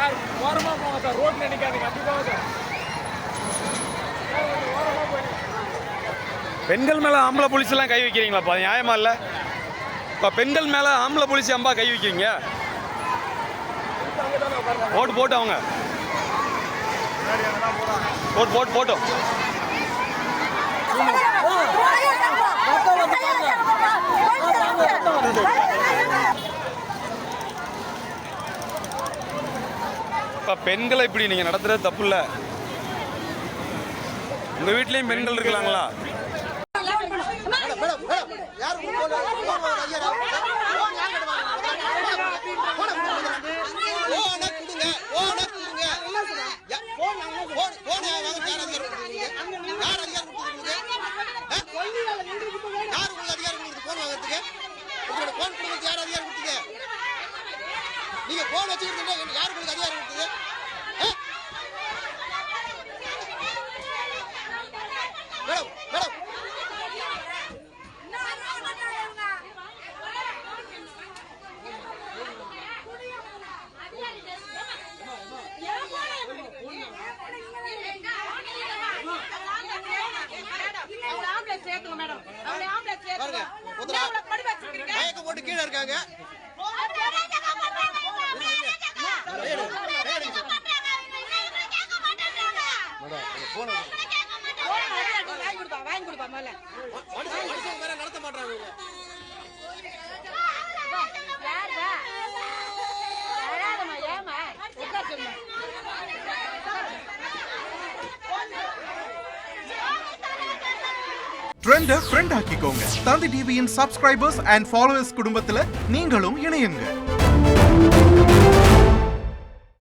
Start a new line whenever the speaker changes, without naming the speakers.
Sir ஓரமாக போங்க sir, ரோட்டில் நிற்காதீங்க, அப்படி போங்க சார். ஓரமாக போய்
பெண்கள் மேலே ஆம்பளை போலீஸ்லாம் கை வைக்கிறீங்களாப்பா? அது நியாயமா இல்லை? இப்போ பெண்கள் மேலே ஆம்பளை போலீஸ் அம்பா கை வைக்கிறீங்க? போட்டு அவங்க போட்டோம். இப்போ பெண்களை இப்படி நீங்கள் நடத்துறது தப்பு இல்லை. உங்கள் வீட்லேயும் பெண்கள் இருக்கலாங்களா?
நீங்க போன் வச்சுக்கிட்டு யாரு உங்களுக்கு அதிகாரம் கொடுத்தது? மேடம் மேடம் மயக்கம் போட்டு கீழே இருக்காங்க. நடத்த மாட்டாங்க.
ட்ரெண்ட ஃப்ரெண்ட் ஆக்கிக்கோங்க. தந்தி டிவியின் சப்ஸ்கிரைபர்ஸ் அண்ட் ஃபாலோவர்ஸ் குடும்பத்துல நீங்களும் இணையுங்க.